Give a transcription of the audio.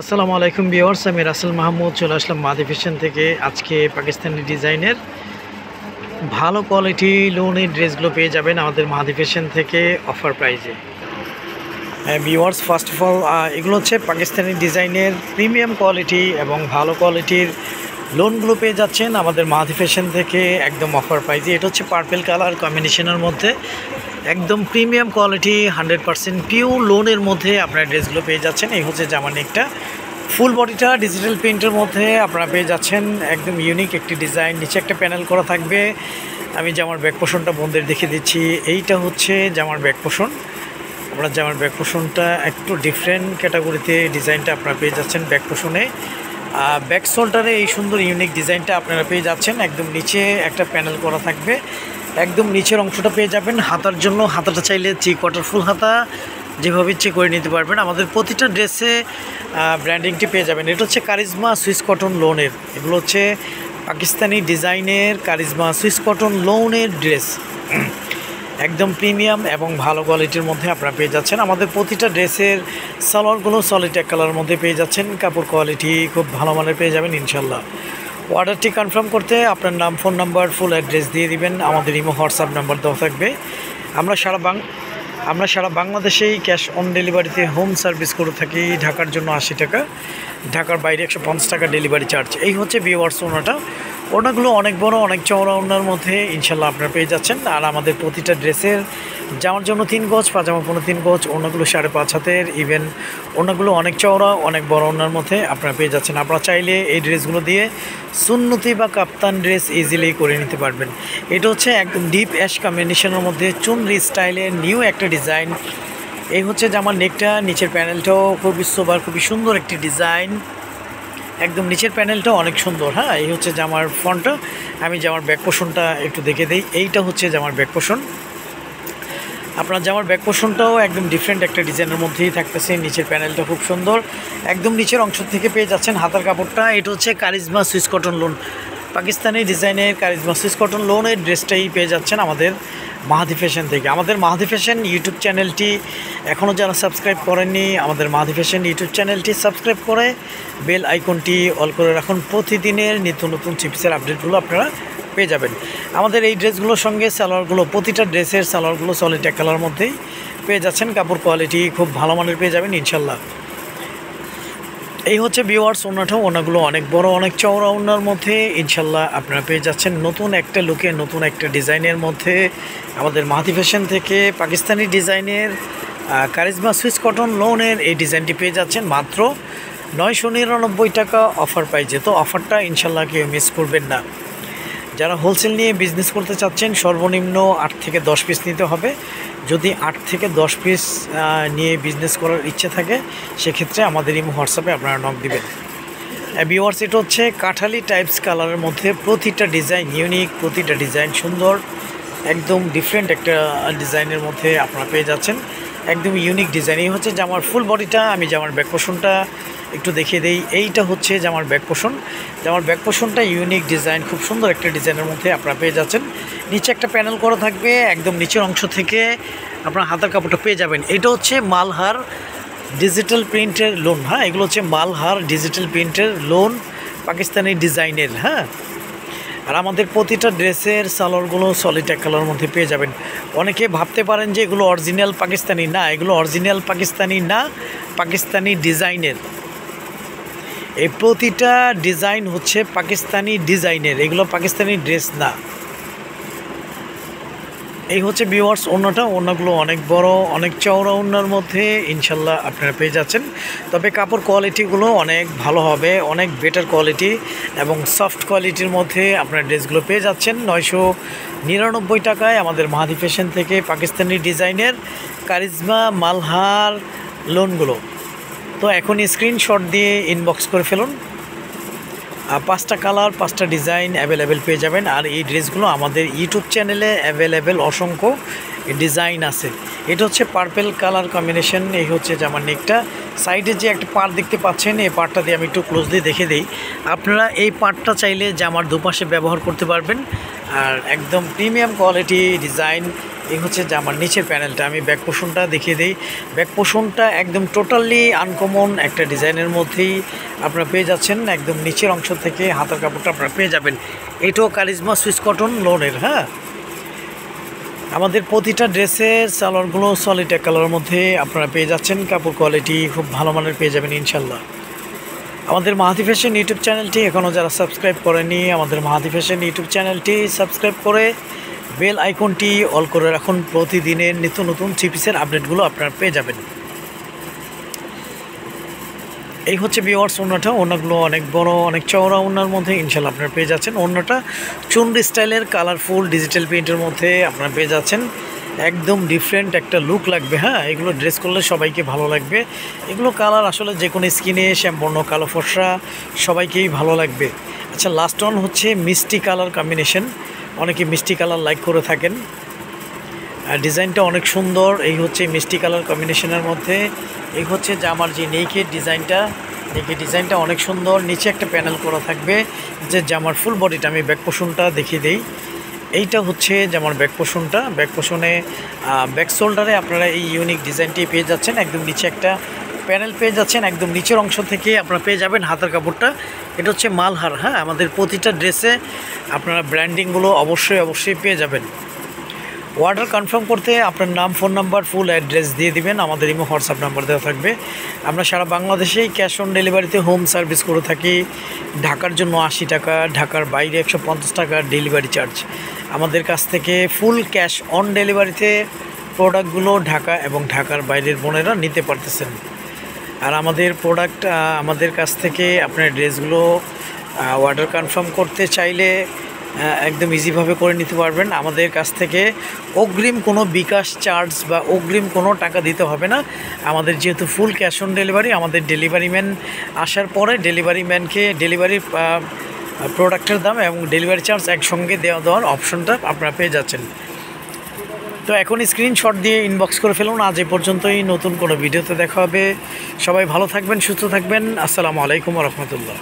আসসালামু আলাইকুম ভিউয়ার্স, আমি রাসেল মাহমুদ চলে আসলাম মাদি ফ্যাশন থেকে। আজকে পাকিস্তানি ডিজাইনের ভালো কোয়ালিটি লোনের ড্রেসগুলো পেয়ে যাবেন আমাদের মাদি ফ্যাশন থেকে অফার প্রাইজে। ভিউয়ার্স, ফার্স্ট অফ অল এগুলো হচ্ছে পাকিস্তানি ডিজাইনের প্রিমিয়াম কোয়ালিটি এবং ভালো কোয়ালিটির লোনগুলো পেয়ে যাচ্ছেন আমাদের মাদি ফ্যাশন থেকে একদম অফার প্রাইজে। এটা হচ্ছে পার্পেল কালার কম্বিনেশনের মধ্যে একদম প্রিমিয়াম কোয়ালিটি 100% পিওর লোনের মধ্যে আপনারা ড্রেসগুলো পেয়ে যাচ্ছেন। এই হচ্ছে জামা নেকটা, ফুল বডিটা ডিজিটাল প্রিন্টের মধ্যে আপনারা পেয়ে যাচ্ছেন। একদম ইউনিক একটি ডিজাইন, নিচে একটা প্যানেল করা থাকবে। আমি জামার ব্যাক পোর্শনটা বন্ধের দেখিয়ে দিচ্ছি। এইটা হচ্ছে জামার ব্যাক পোর্শন। আপনার জামার ব্যাক পোর্শনটা একটু ডিফারেন্ট ক্যাটাগরিতে ডিজাইনটা আপনারা পেয়ে যাচ্ছেন ব্যাক পোর্শনে। ব্যাক শোল্ডারে এই সুন্দর ইউনিক ডিজাইনটা আপনারা পেয়ে যাচ্ছেন। একদম নিচে একটা প্যানেল করা থাকবে, একদম নিচের অংশটা পেয়ে যাবেন। হাতার জন্য হাতাটা চাইলে কোয়ার্টার ফুল হাতা যেভাবে ইচ্ছে করে নিতে পারবেন। আমাদের প্রতিটা ড্রেসে ব্র্যান্ডিংটি পেয়ে যাবেন। এটা হচ্ছে কারিজমা সুইস কটন লোনের, এগুলো হচ্ছে পাকিস্তানি ডিজাইনের কারিজমা সুইস কটন লোনের ড্রেস, একদম প্রিমিয়াম এবং ভালো কোয়ালিটির মধ্যে আপনারা পেয়ে যাচ্ছেন। আমাদের প্রতিটা ড্রেসের সালোয়ারগুলো সলিড এক কালারের মধ্যে পেয়ে যাচ্ছেন। কাপড় কোয়ালিটি খুব ভালো মানের পেয়ে যাবেন ইনশাল্লাহ। অর্ডারটি কনফার্ম করতে আপনার নাম, ফোন নাম্বার, ফুল অ্যাড্রেস দিয়ে দিবেন। আমাদের ইমো হোয়াটসঅ্যাপ নাম্বার দেওয়া থাকবে। আমরা সারা বাংলাদেশেই ক্যাশ অন ডেলিভারিতে হোম সার্ভিস করে থাকি। ঢাকার জন্য 80 টাকা, ঢাকার বাইরে 150 টাকা ডেলিভারি চার্জ। এই হচ্ছে ভিউয়ার্স ওনাটা। ওনাগুলো অনেক বড়, অনেক চওড়া ওনার মধ্যে ইনশাল্লাহ আপনারা পেয়ে যাচ্ছেন। আর আমাদের প্রতিটা ড্রেসের জামার জন্য 3 গজ, পাজামা 3 গজ, ওনাগুলো 5.5 হাতের, ইভেন ওনাগুলো অনেক চওড়া, অনেক বড় ওনার মধ্যে আপনারা পেয়ে যাচ্ছেন। আপনারা চাইলে এই ড্রেসগুলো দিয়ে সুন্নতি বা কাপ্তান ড্রেস ইজিলি করে নিতে পারবেন। এটা হচ্ছে একদম ডিপ অ্যাশ কম্বিনেশনের মধ্যে চুনরি স্টাইলের নিউ একটা ডিজাইন। এই হচ্ছে জামার নেকটা, নিচের প্যানেলটাও খুবই সোবার, খুবই সুন্দর একটি ডিজাইন। একদম নিচের প্যানেলটা অনেক সুন্দর। হ্যাঁ, এই হচ্ছে জামার ফ্রন্টটা। আমি জামার ব্যাক পোর্শনটা একটু দেখে দিই। এইটা হচ্ছে জামার ব্যাক পোর্শন। আপনার জামার ব্যাক পোর্শনটাও একদম ডিফারেন্ট একটা ডিজাইনের মধ্যেই থাকতেছে। নিচের প্যানেলটা খুব সুন্দর, একদম নিচের অংশ থেকে পেয়ে যাচ্ছেন হাতার কাপড়টা। এটা হচ্ছে charisma Swiss cotton loan, Pakistani ডিজাইনের কারিজমা সুইস কটন লোনের ড্রেসটাই পেয়ে যাচ্ছেন আমাদের মাহাদি ফ্যাশন থেকে। আমাদের মাহাদি ফ্যাশন ইউটিউব চ্যানেলটি এখনও যারা সাবস্ক্রাইব করেননি, আমাদের মাহাদি ফ্যাশন ইউটিউব চ্যানেলটি সাবস্ক্রাইব করে বেল আইকনটি অল করে রাখুন। প্রতিদিনের নিত্য নতুন চিপসের আপডেটগুলো আপনারা পেয়ে যাবেন। আমাদের এই ড্রেসগুলোর সঙ্গে সালোয়ারগুলো, প্রতিটা ড্রেসের সালোয়ারগুলো সলিড এক কালার মধ্যেই পেয়ে যাচ্ছেন। কাপড় কোয়ালিটি খুব ভালো মানের পেয়ে যাবেন ইনশাল্লাহ। এই হচ্ছে ভিউয়ার্স ওনাটাও, ওনাগুলো অনেক বড়, অনেক চওড়া ওনার মধ্যে ইনশাল্লাহ আপনারা পেয়ে যাচ্ছেন নতুন একটা লুকে, নতুন একটা ডিজাইনের মধ্যে আমাদের মাহাদি ফ্যাশন থেকে পাকিস্তানি ডিজাইনের কারিজমা সুইস কটন লোনের এই ডিজাইনটি পেয়ে যাচ্ছেন মাত্র 999 টাকা অফার প্রাইজে। তো অফারটা ইনশাল্লাহ কেউ মিস করবেন না। যারা হোলসেল নিয়ে বিজনেস করতে চাচ্ছেন সর্বনিম্ন 8 থেকে 10 পিস নিতে হবে। যদি 8 থেকে 10 পিস নিয়ে বিজনেস করার ইচ্ছে থাকে সেক্ষেত্রে আমাদের ইমো হোয়াটসঅ্যাপে আপনারা নক দিবেন। ভিউয়ার্স, এটা হচ্ছে কাঠালি টাইপস কালারের মধ্যে প্রতিটা ডিজাইন ইউনিক, প্রতিটা ডিজাইন সুন্দর, একদম ডিফারেন্ট একটা ডিজাইনের মধ্যে আপনারা পেয়ে যাচ্ছেন। একদম ইউনিক ডিজাইন। এই হচ্ছে জামার ফুল বডিটা। আমি জামার ব্যাক পোর্শনটা একটু দেখিয়ে দিই। এইটা হচ্ছে জামার ব্যাক পোর্শন। জামার ব্যাক পোর্শনটা ইউনিক ডিজাইন, খুব সুন্দর একটা ডিজাইনের মধ্যে আপনারা পেয়ে যাচ্ছেন। নিচে একটা প্যানেল করা থাকবে, একদম নিচের অংশ থেকে আপনার হাতার কাপড়টা পেয়ে যাবেন। এটা হচ্ছে মালহার ডিজিটাল প্রিন্টের লোন। হ্যাঁ, এগুলো হচ্ছে মালহার ডিজিটাল প্রিন্টের লোন, পাকিস্তানি ডিজাইনের। হ্যাঁ, আর আমাদের প্রতিটা ড্রেসের সালোয়ারগুলো সলিড এক কালারের মধ্যে পেয়ে যাবেন। অনেকে ভাবতে পারেন যে এগুলো অরিজিনাল পাকিস্তানি, না, এগুলো অরিজিনাল পাকিস্তানি না, পাকিস্তানি ডিজাইনের। এই প্রতিটা ডিজাইন হচ্ছে পাকিস্তানি ডিজাইনের, এগুলো পাকিস্তানি ড্রেস না। এই হচ্ছে ভিউয়ার্স ওনাটা। ওনাগুলো অনেক বড়, অনেক চওড়া ওনার মধ্যে ইনশাল্লাহ আপনারা পেয়ে যাচ্ছেন। তবে কাপড় কোয়ালিটিগুলো অনেক ভালো হবে, অনেক বেটার কোয়ালিটি এবং সফট কোয়ালিটির মধ্যে আপনারা ড্রেসগুলো পেয়ে যাচ্ছেন 999 টাকায় আমাদের মাহাদি ফ্যাশন থেকে পাকিস্তানি ডিজাইনের কারিজমা মালহার লোনগুলো। তো এখনই স্ক্রিনশট দিয়ে ইনবক্স করে ফেলুন। 5টা কালার, 5টা ডিজাইন অ্যাভেলেবেল পেয়ে যাবেন। আর এই ড্রেসগুলো আমাদের ইউটিউব চ্যানেলে অ্যাভেলেবেল অসংখ্য ডিজাইন আছে। এটা হচ্ছে পার্পেল কালার কম্বিনেশন। এই হচ্ছে জামার নেকটা, সাইডে যে একটা পার্ট দেখতে পাচ্ছেন, এই পার্টটা দিয়ে আমি একটু ক্লোজলি দেখে দিই। আপনারা এই পার্টটা চাইলে জামার দুপাশে ব্যবহার করতে পারবেন। আর একদম প্রিমিয়াম কোয়ালিটি ডিজাইন। এই হচ্ছে জামার নিচের প্যানেলটা। আমি ব্যাক পোর্শনটা দেখিয়ে দিই। ব্যাক পোর্শনটা একদম টোটালি আনকমন একটা ডিজাইনের মধ্যেই আপনারা পেয়ে যাচ্ছেন। একদম নিচের অংশ থেকে হাতার কাপড়টা আপনারা পেয়ে যাবেন। এটাও কারিজমা সুইস কটন লোনের। হ্যাঁ, আমাদের প্রতিটা ড্রেসের সালোয়ারগুলো সলিড এক কালারের মধ্যে আপনারা পেয়ে যাচ্ছেন। কাপড় কোয়ালিটি খুব ভালো মানের পেয়ে যাবেন ইনশাল্লাহ। আমাদের মাহাদি ফ্যাশন ইউটিউব চ্যানেলটি এখনও যারা সাবস্ক্রাইব করেনি, আমাদের মাহাদি ফ্যাশন ইউটিউব চ্যানেলটি সাবস্ক্রাইব করে বেল আইকনটি অল করে রাখুন। প্রতিদিনের নিত্য নতুন থ্রি পিসের আপডেটগুলো আপনারা পেয়ে যাবেন। এই হচ্ছে ভিউয়ার্স ওড়নাটা। ওড়নাগুলো অনেক বড়, অনেক চওড়া ওড়নার মধ্যে ইনশাল্লাহ আপনারা পেয়ে যাচ্ছেন। ওড়নাটা চুনরি স্টাইলের কালারফুল ডিজিটাল প্রিন্টের মধ্যে আপনারা পেয়ে যাচ্ছেন। একদম ডিফারেন্ট একটা লুক লাগবে। হ্যাঁ, এগুলো ড্রেস করলে সবাইকে ভালো লাগবে। এগুলো কালার আসলে যে কোনো স্কিনে, শ্যামবর্ণ, কালো ফর্সা সবাইকেই ভালো লাগবে। আচ্ছা, লাস্ট ওয়ান হচ্ছে মিষ্টি কালার কম্বিনেশন। অনেকে মিষ্টি কালার লাইক করে থাকেন। আর ডিজাইনটা অনেক সুন্দর। এই হচ্ছে মিষ্টি কালার কম্বিনেশনের মধ্যে। এই হচ্ছে জামার যে নেকের ডিজাইনটা অনেক সুন্দর। নিচে একটা প্যানেল করা থাকবে যে জামার ফুল বডিটা। আমি ব্যাক পোর্শনটা দেখিয়ে দিই। এইটা হচ্ছে জামার ব্যাক পোর্শনটা। ব্যাক পোর্শনে ব্যাক শোল্ডারে আপনারা এই ইউনিক ডিজাইনটি পেয়ে যাচ্ছেন। একদম নিচে একটা প্যানেল পেয়ে যাচ্ছেন। একদম নিচের অংশ থেকে আপনারা পেয়ে যাবেন হাতার কাপড়টা। এটা হচ্ছে মালহার। হ্যাঁ, আমাদের প্রতিটা ড্রেসে আপনারা ব্র্যান্ডিংগুলো অবশ্যই পেয়ে যাবেন। অর্ডার কনফার্ম করতে আপনার নাম, ফোন নাম্বার, ফুল অ্যাড্রেস দিয়ে দিবেন। আমাদের ইমো হোয়াটসঅ্যাপ নাম্বার দেওয়া থাকবে। আমরা সারা বাংলাদেশেই ক্যাশ অন ডেলিভারিতে হোম সার্ভিস করে থাকি। ঢাকার জন্য 80 টাকা, ঢাকার বাইরে 150 টাকা ডেলিভারি চার্জ। আমাদের কাছ থেকে ফুল ক্যাশ অন ডেলিভারিতে প্রোডাক্টগুলো ঢাকা এবং ঢাকার বাইরের বোনেরা নিতে পারতেছেন। আর আমাদের প্রোডাক্ট আমাদের কাছ থেকে আপনার ড্রেসগুলো অর্ডার কনফার্ম করতে চাইলে একদম ইজিভাবে করে নিতে পারবেন। আমাদের কাছ থেকে অগ্রিম কোনো বিকাশ চার্জ বা অগ্রিম কোনো টাকা দিতে হবে না। আমাদের যেহেতু ফুল ক্যাশ অন ডেলিভারি, আমাদের ডেলিভারি ম্যান আসার পরে ডেলিভারি ম্যানকে ডেলিভারি প্রোডাক্টের দাম এবং ডেলিভারি চার্জ একসঙ্গে দেওয়ার অপশনটা আপনারা পেয়ে যাচ্ছেন। তো এখন স্ক্রিনশট দিয়ে ইনবক্স করে ফেলুন। আজ এ পর্যন্তই। নতুন কোনো ভিডিওতে দেখা হবে। সবাই ভালো থাকবেন, সুস্থ থাকবেন। আসসালামু আলাইকুম ওয়া রাহমাতুল্লাহ।